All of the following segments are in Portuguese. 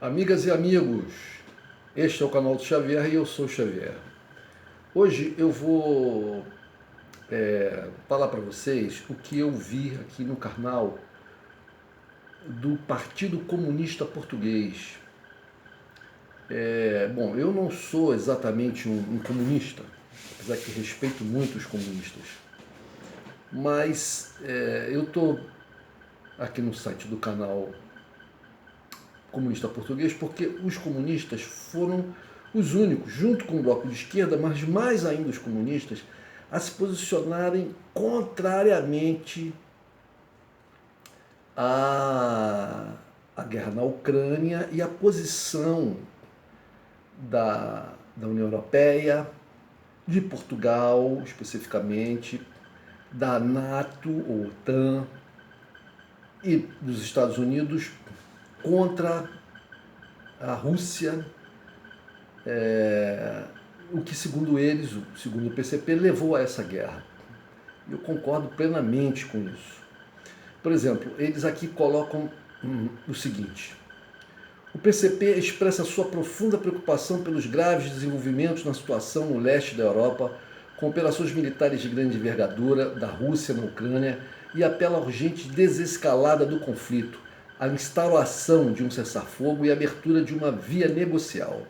Amigas e amigos, este é o canal do Xavier e eu sou o Xavier. Hoje eu vou falar para vocês o que eu vi aqui no canal do Partido Comunista Português. Bom, eu não sou exatamente um comunista, apesar que respeito muito os comunistas, mas eu estou aqui no site do canal Comunista Português porque os comunistas foram os únicos, junto com o bloco de esquerda, mas mais ainda os comunistas, a se posicionarem contrariamente à guerra na Ucrânia e à posição da União Europeia, de Portugal especificamente, da NATO ou OTAN e dos Estados Unidos contra a Rússia, o que, segundo eles, segundo o PCP, levou a essa guerra. Eu concordo plenamente com isso. Por exemplo, eles aqui colocam o seguinte: o PCP expressa sua profunda preocupação pelos graves desenvolvimentos na situação no leste da Europa, com operações militares de grande envergadura da Rússia na Ucrânia, e apela à urgente desescalada do conflito, a instauração de um cessar-fogo e a abertura de uma via negocial.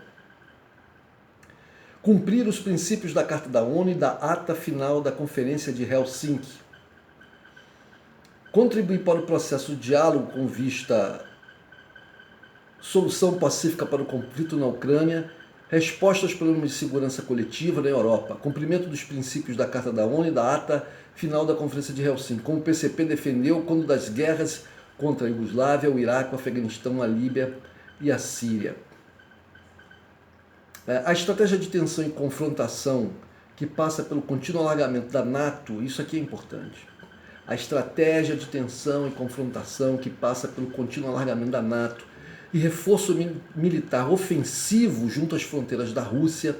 Cumprir os princípios da Carta da ONU e da ata final da Conferência de Helsinki. Contribuir para o processo de diálogo com vista solução pacífica para o conflito na Ucrânia, resposta aos problemas de segurança coletiva na Europa, cumprimento dos princípios da Carta da ONU e da ata final da Conferência de Helsinki, como o PCP defendeu quando das guerras contra a Iugoslávia, o Iraque, o Afeganistão, a Líbia e a Síria. A estratégia de tensão e confrontação que passa pelo contínuo alargamento da NATO, isso aqui é importante. A estratégia de tensão e confrontação que passa pelo contínuo alargamento da NATO e reforço militar ofensivo junto às fronteiras da Rússia,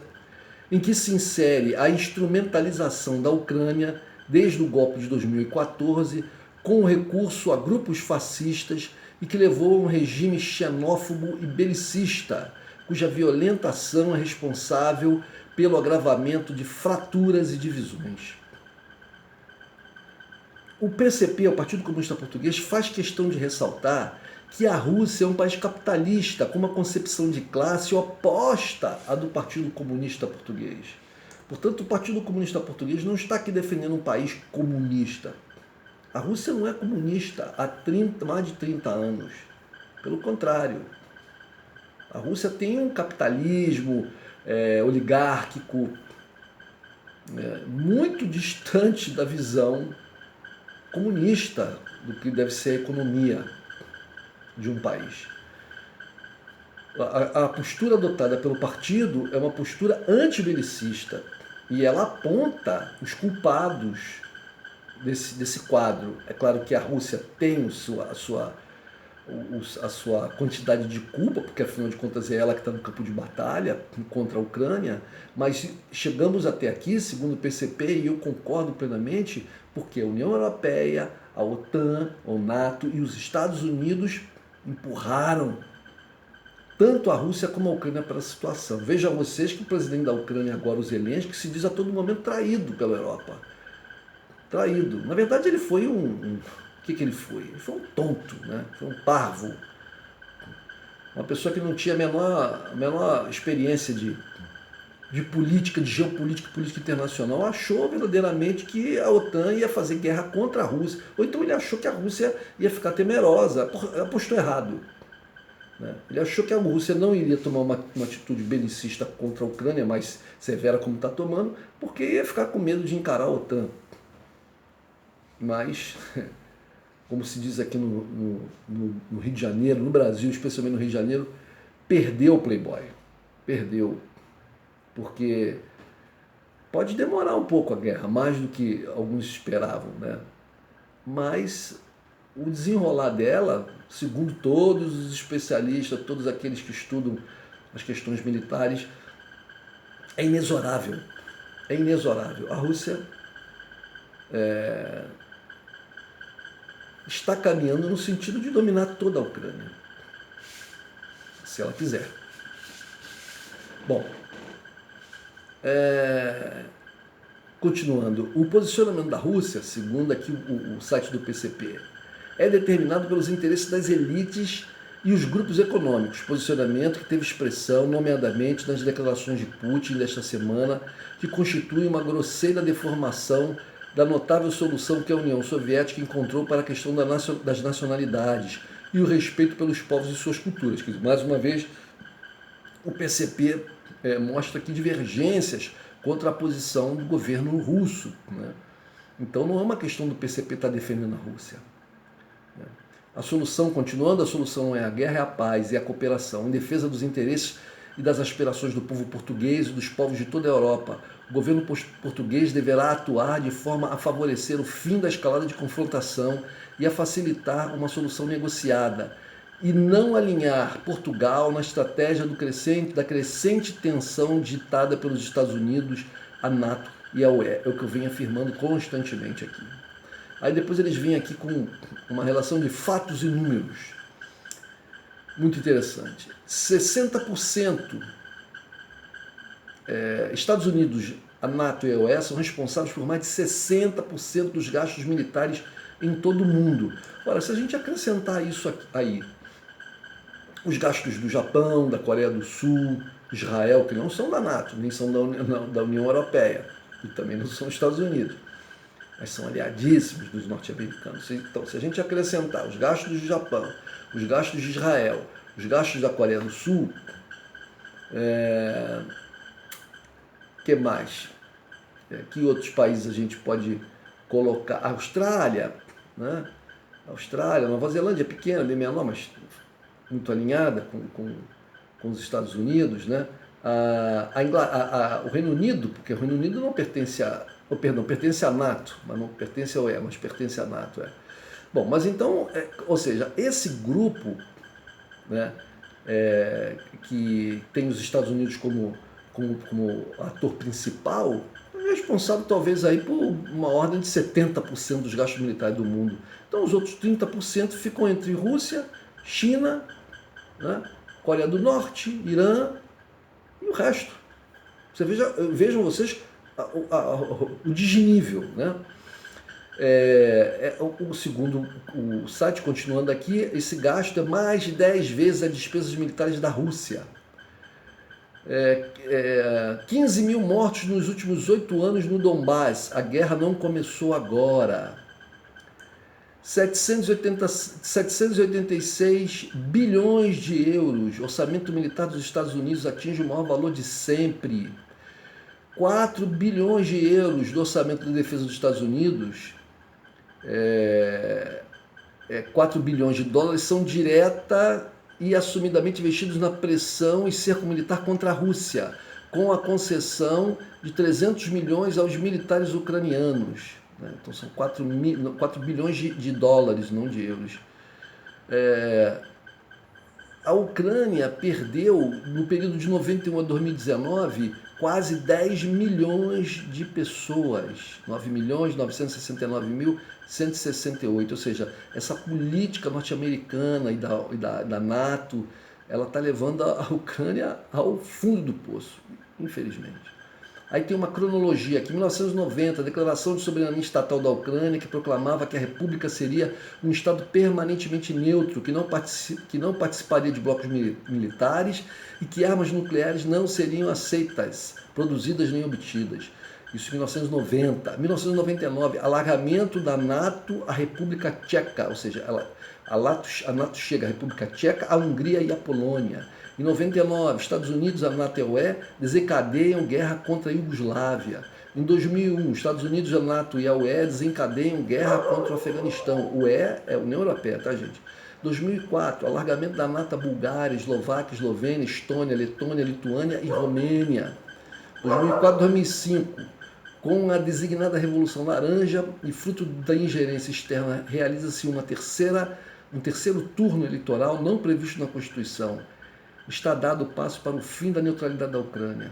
em que se insere a instrumentalização da Ucrânia desde o golpe de 2014, com o recurso a grupos fascistas e que levou a um regime xenófobo e belicista, cuja violenta ação é responsável pelo agravamento de fraturas e divisões. O PCP, o Partido Comunista Português, faz questão de ressaltar que a Rússia é um país capitalista, com uma concepção de classe oposta à do Partido Comunista Português. Portanto, o Partido Comunista Português não está aqui defendendo um país comunista. A Rússia não é comunista há mais de 30 anos. Pelo contrário, a Rússia tem um capitalismo oligárquico muito distante da visão comunista do que deve ser a economia de um país. A postura adotada pelo partido é uma postura antibelicista e ela aponta os culpados desse quadro. É claro que a Rússia tem a sua quantidade de culpa, porque afinal de contas é ela que está no campo de batalha contra a Ucrânia, mas chegamos até aqui, segundo o PCP, e eu concordo plenamente, porque a União Europeia, a OTAN, a NATO e os Estados Unidos empurraram tanto a Rússia como a Ucrânia para a situação. Vejam vocês que o presidente da Ucrânia agora, o Zelensky, se diz a todo momento traído pela Europa. Traído. Na verdade, ele foi o que ele foi? Ele foi um tonto, né? Foi um parvo. Uma pessoa que não tinha a menor experiência de política, de geopolítica e política internacional, achou verdadeiramente que a OTAN ia fazer guerra contra a Rússia. Ou então ele achou que a Rússia ia ficar temerosa. Apostou errado. Né? Ele achou que a Rússia não iria tomar uma atitude belicista contra a Ucrânia, mais severa como está tomando, porque ia ficar com medo de encarar a OTAN. Mas, como se diz aqui no Rio de Janeiro, no Brasil, especialmente no Rio de Janeiro, perdeu o Playboy. Perdeu. Porque pode demorar um pouco a guerra, mais do que alguns esperavam, né? Mas o desenrolar dela, segundo todos os especialistas, todos aqueles que estudam as questões militares, é inexorável. É inexorável. A Rússia está caminhando no sentido de dominar toda a Ucrânia. se ela quiser. Bom, continuando, o posicionamento da Rússia, segundo aqui o site do PCP, é determinado pelos interesses das elites e os grupos econômicos, posicionamento que teve expressão, nomeadamente, nas declarações de Putin desta semana, que constitui uma grosseira deformação da notável solução que a União Soviética encontrou para a questão das nacionalidades e o respeito pelos povos e suas culturas. Mais uma vez, o PCP mostra aqui divergências contra a posição do governo russo, né? Então não é uma questão do PCP estar defendendo a Rússia. A solução, continuando, a solução não é a guerra, é a paz e a cooperação, em defesa dos interesses e das aspirações do povo português e dos povos de toda a Europa. O governo português deverá atuar de forma a favorecer o fim da escalada de confrontação e a facilitar uma solução negociada, e não alinhar Portugal na estratégia da crescente tensão ditada pelos Estados Unidos, a NATO e a UE. É o que eu venho afirmando constantemente aqui. Aí depois eles vêm aqui com uma relação de fatos e números. Muito interessante. 60% Estados Unidos, a NATO e a UE são responsáveis por mais de 60% dos gastos militares em todo o mundo. Ora, se a gente acrescentar isso aí, os gastos do Japão, da Coreia do Sul, Israel, que não são da NATO, nem são da União Europeia, e também não são dos Estados Unidos, mas são aliadíssimos dos norte-americanos. Então, se a gente acrescentar os gastos do Japão, os gastos de Israel, os gastos da Coreia do Sul, que mais? Que outros países a gente pode colocar? A Austrália, né? Austrália, Nova Zelândia é pequena, bem menor, mas muito alinhada com os Estados Unidos, né? O Reino Unido, porque o Reino Unido não pertence pertence à NATO, mas não pertence ao UE, mas pertence à NATO. Bom, mas então, ou seja, esse grupo, né, que tem os Estados Unidos como ator principal, é responsável talvez aí por uma ordem de 70% dos gastos militares do mundo. Então os outros 30% ficam entre Rússia, China, né, Coreia do Norte, Irã e o resto. Vejam vocês o desnível, né? Segundo o site, continuando aqui, esse gasto é mais de 10 vezes as despesas militares da Rússia. 15 mil mortos nos últimos 8 anos no Donbass. A guerra não começou agora. 786 bilhões de euros. Orçamento militar dos Estados Unidos atinge o maior valor de sempre. 4 bilhões de euros do orçamento de defesa dos Estados Unidos, 4 bilhões de dólares são direta e assumidamente investidos na pressão e cerco militar contra a Rússia, com a concessão de 300 milhões aos militares ucranianos. Então são 4 bilhões de dólares, não de euros. A Ucrânia perdeu, no período de 91 a 2019, quase 10 milhões de pessoas, 9.969.168, ou seja, essa política norte-americana e da NATO, ela está levando a Ucrânia ao fundo do poço, infelizmente. Aí tem uma cronologia aqui, 1990, a Declaração de Soberania Estatal da Ucrânia, que proclamava que a República seria um Estado permanentemente neutro, que não participaria de blocos militares e que armas nucleares não seriam aceitas, produzidas nem obtidas. Isso em 1990. 1999, alargamento da NATO à República Tcheca, ou seja, a NATO chega à República Tcheca, a Hungria e a Polônia. Em 99, Estados Unidos, a NATO e a UE desencadeiam guerra contra a Iugoslávia. Em 2001, Estados Unidos, a NATO e a UE desencadeiam guerra contra o Afeganistão. UE é a União Europeia, tá, gente? 2004, alargamento da NATO a Bulgária, Eslováquia, Eslovênia, Estônia, Letônia, Lituânia e Romênia. 2004-2005, com a designada Revolução Laranja e fruto da ingerência externa, realiza-se um terceiro turno eleitoral não previsto na Constituição. Está dado o passo para o fim da neutralidade da Ucrânia.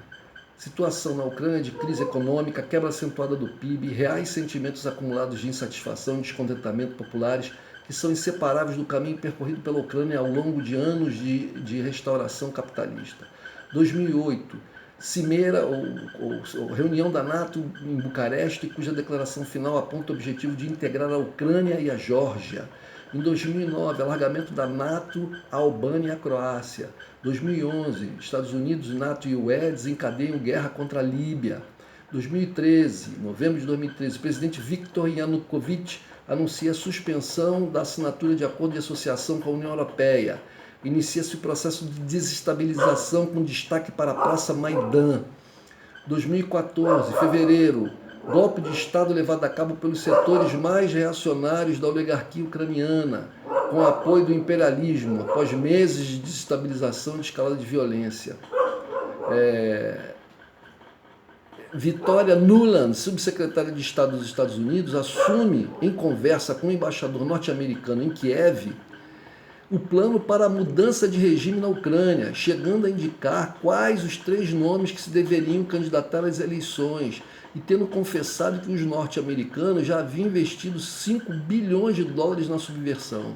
Situação na Ucrânia de crise econômica, quebra acentuada do PIB, reais sentimentos acumulados de insatisfação e descontentamento populares que são inseparáveis do caminho percorrido pela Ucrânia ao longo de anos de restauração capitalista. 2008, Cimeira, ou reunião da NATO em Bucareste, cuja declaração final aponta o objetivo de integrar a Ucrânia e a Geórgia. Em 2009, alargamento da NATO à Albânia e à Croácia. 2011, Estados Unidos, NATO e UE desencadeiam guerra contra a Líbia. 2013, novembro de 2013, o presidente Viktor Yanukovych anuncia a suspensão da assinatura de acordo de associação com a União Europeia. Inicia-se o processo de desestabilização com destaque para a Praça Maidan. 2014, fevereiro, golpe de Estado levado a cabo pelos setores mais reacionários da oligarquia ucraniana, com apoio do imperialismo, após meses de desestabilização e de escalada de violência. Victoria Nuland, subsecretária de Estado dos Estados Unidos, assume, em conversa com o embaixador norte-americano em Kiev, o plano para a mudança de regime na Ucrânia, chegando a indicar quais os 3 nomes que se deveriam candidatar às eleições, e tendo confessado que os norte-americanos já haviam investido 5 bilhões de dólares na subversão.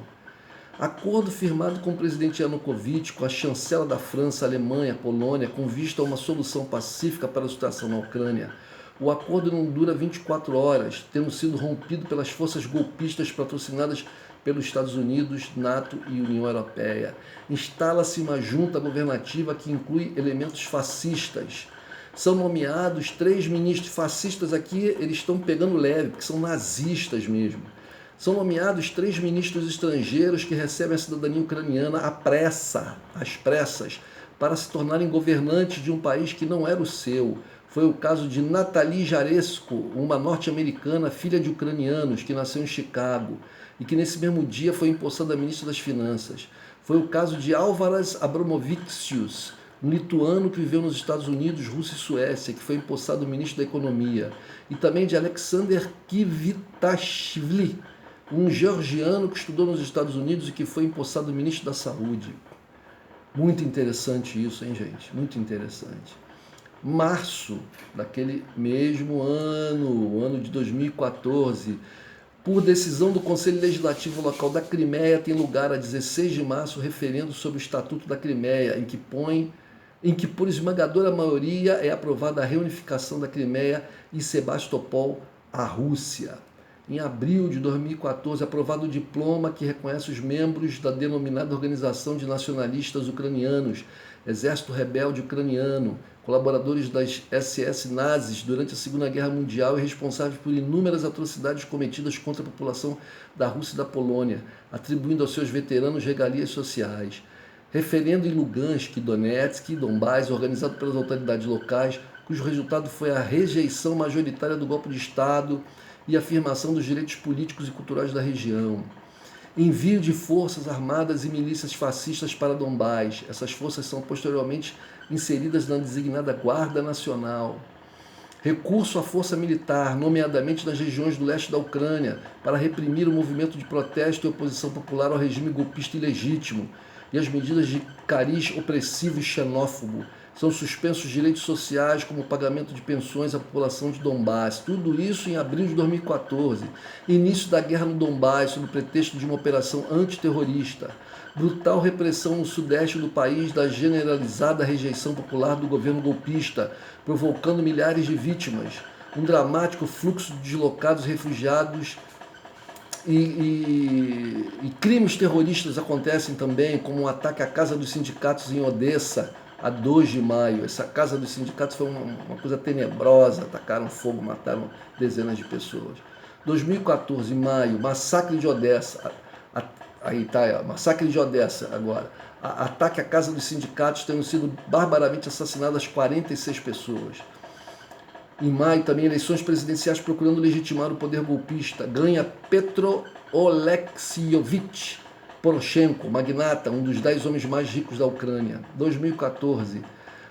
Acordo firmado com o presidente Yanukovych, com a chancela da França, Alemanha, Polônia, com vista a uma solução pacífica para a situação na Ucrânia. O acordo não dura 24 horas, tendo sido rompido pelas forças golpistas patrocinadas pelos Estados Unidos, NATO e União Europeia. Instala-se uma junta governativa que inclui elementos fascistas. São nomeados 3 ministros fascistas aqui, eles estão pegando leve, porque são nazistas mesmo. São nomeados 3 ministros estrangeiros que recebem a cidadania ucraniana às pressas, para se tornarem governantes de um país que não era o seu. Foi o caso de Natalie Jaresko, uma norte-americana, filha de ucranianos, que nasceu em Chicago, e que nesse mesmo dia foi empossada ministra das Finanças. Foi o caso de Alvaras Abramovičius, um lituano que viveu nos Estados Unidos, Rússia e Suécia, que foi empossado ministro da Economia. E também de Alexander Kvitashvili, um georgiano que estudou nos Estados Unidos e que foi empossado ministro da Saúde. Muito interessante isso, hein, gente? Muito interessante. Março daquele mesmo ano, o ano de 2014, por decisão do Conselho Legislativo Local da Crimeia, tem lugar a 16 de março o referendo sobre o Estatuto da Crimeia, em que por esmagadora maioria é aprovada a reunificação da Crimeia e Sebastopol à Rússia. Em abril de 2014, aprovado o diploma que reconhece os membros da denominada Organização de Nacionalistas Ucranianos, Exército Rebelde Ucraniano, colaboradores das SS nazis durante a Segunda Guerra Mundial e responsáveis por inúmeras atrocidades cometidas contra a população da Rússia e da Polônia, atribuindo aos seus veteranos regalias sociais. Referendo em Lugansk, Donetsk e Donbás, organizado pelas autoridades locais, cujo resultado foi a rejeição majoritária do golpe de Estado e afirmação dos direitos políticos e culturais da região. Envio de forças armadas e milícias fascistas para Donbás. Essas forças são posteriormente inseridas na designada Guarda Nacional. Recurso à força militar, nomeadamente nas regiões do leste da Ucrânia, para reprimir o movimento de protesto e oposição popular ao regime golpista ilegítimo e as medidas de cariz opressivo e xenófobo. São suspensos direitos sociais, como o pagamento de pensões à população de Donbás. Tudo isso em abril de 2014. Início da guerra no Donbás, sob o pretexto de uma operação antiterrorista. Brutal repressão no sudeste do país da generalizada rejeição popular do governo golpista, provocando milhares de vítimas. Um dramático fluxo de deslocados, refugiados e crimes terroristas acontecem também, como um ataque à Casa dos Sindicatos em Odessa, a 2 de maio. Essa Casa dos Sindicatos foi uma coisa tenebrosa, atacaram fogo, mataram dezenas de pessoas. 2014, maio, massacre de Odessa, massacre de Odessa agora, ataque à Casa dos Sindicatos, tendo sido barbaramente assassinadas 46 pessoas. Em maio também eleições presidenciais procurando legitimar o poder golpista, ganha Petro Oleksievich Poroshenko, magnata, um dos 10 homens mais ricos da Ucrânia. 2014,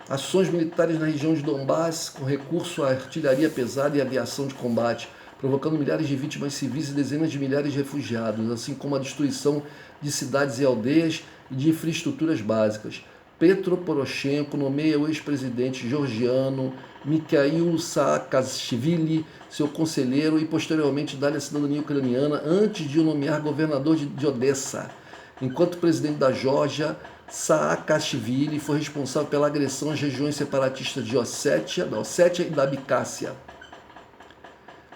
ações militares na região de Donbás com recurso à artilharia pesada e aviação de combate, provocando milhares de vítimas civis e dezenas de milhares de refugiados, assim como a destruição de cidades e aldeias e de infraestruturas básicas. Petro Poroshenko nomeia o ex-presidente georgiano Mikhail Saakashvili seu conselheiro e posteriormente dá-lhe a cidadania ucraniana antes de o nomear governador de Odessa. Enquanto presidente da Geórgia, Saakashvili foi responsável pela agressão às regiões separatistas da Ossétia e da Abcásia.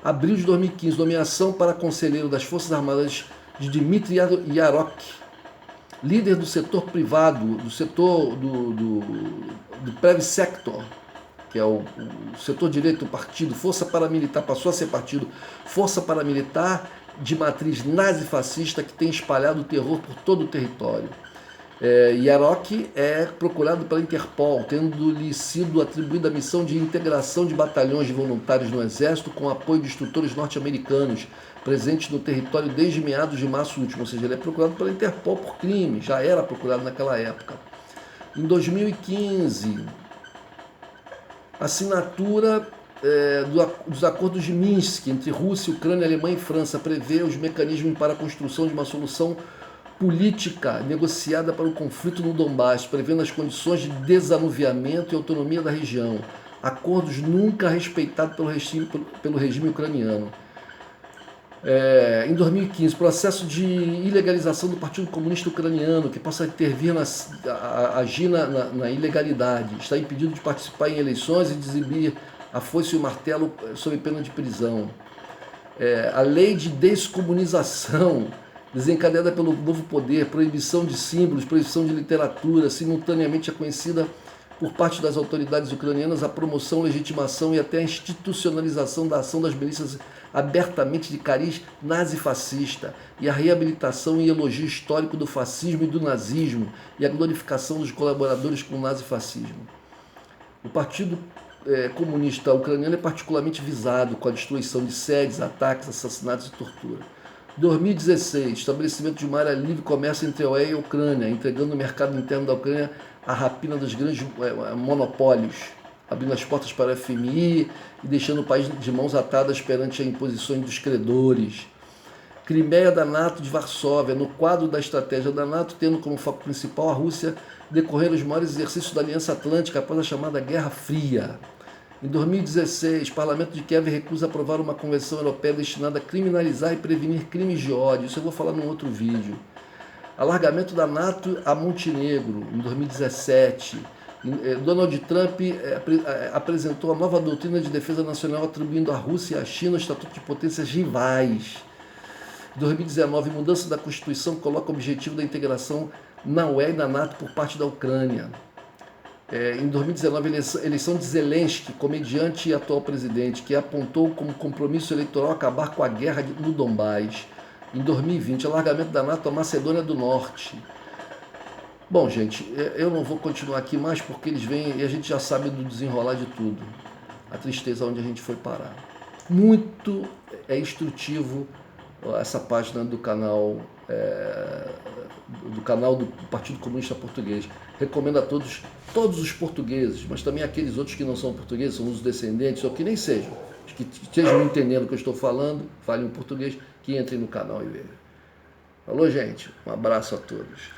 Abril de 2015, nomeação para conselheiro das Forças Armadas de Dmitry Yarok, líder do setor privado, do setor do Private Sector, que é o setor direito do partido, Força Paramilitar, passou a ser partido, Força Paramilitar de matriz nazifascista que tem espalhado o terror por todo o território. Yarok é procurado pela Interpol, tendo-lhe sido atribuída a missão de integração de batalhões de voluntários no Exército com apoio de instrutores norte-americanos, presentes no território desde meados de março último, ou seja, ele é procurado pela Interpol por crime, já era procurado naquela época. Em 2015, assinatura dos acordos de Minsk entre Rússia, Ucrânia, Alemanha e França prevê os mecanismos para a construção de uma solução política negociada para o conflito no Donbass, prevendo as condições de desanuviamento e autonomia da região. Acordos nunca respeitados pelo regime ucraniano. Em 2015, processo de ilegalização do Partido Comunista Ucraniano, que possa intervir, agir na ilegalidade, está impedido de participar em eleições e de exibir a foice e o martelo sob pena de prisão. A lei de descomunização, desencadeada pelo novo poder, proibição de símbolos, proibição de literatura, simultaneamente é conhecida por parte das autoridades ucranianas a promoção, legitimação e até a institucionalização da ação das milícias abertamente de cariz nazifascista e a reabilitação e elogio histórico do fascismo e do nazismo e a glorificação dos colaboradores com o nazifascismo. O Partido Comunista Ucraniano é particularmente visado com a destruição de sedes, ataques, assassinatos e tortura. 2016, estabelecimento de uma área livre comércio entre a UE e a Ucrânia, entregando o mercado interno da Ucrânia à rapina dos grandes monopólios, abrindo as portas para a FMI e deixando o país de mãos atadas perante as imposições dos credores. Crimeia da NATO de Varsóvia, no quadro da estratégia da NATO, tendo como foco principal a Rússia, decorreram os maiores exercícios da Aliança Atlântica após a chamada Guerra Fria. Em 2016, o Parlamento de Kiev recusa aprovar uma convenção europeia destinada a criminalizar e prevenir crimes de ódio. Isso eu vou falar num outro vídeo. Alargamento da NATO a Montenegro, em 2017. Donald Trump apresentou a nova doutrina de defesa nacional atribuindo à Rússia e à China o estatuto de potências rivais. Em 2019, mudança da Constituição coloca o objetivo da integração na UE e na NATO por parte da Ucrânia. Em 2019, eleição de Zelensky, comediante e atual presidente, que apontou como compromisso eleitoral acabar com a guerra no Donbass. Em 2020, alargamento da NATO à Macedônia do Norte. Bom, gente, eu não vou continuar aqui mais porque eles vêm e a gente já sabe do desenrolar de tudo. A tristeza onde a gente foi parar. Muito instrutivo essa página do canal do Partido Comunista Português. Recomendo a todos os portugueses, mas também aqueles outros que não são portugueses, são os descendentes, ou que nem sejam, que estejam entendendo o que eu estou falando, falem o português, que entrem no canal e vejam. Falou, gente? Um abraço a todos.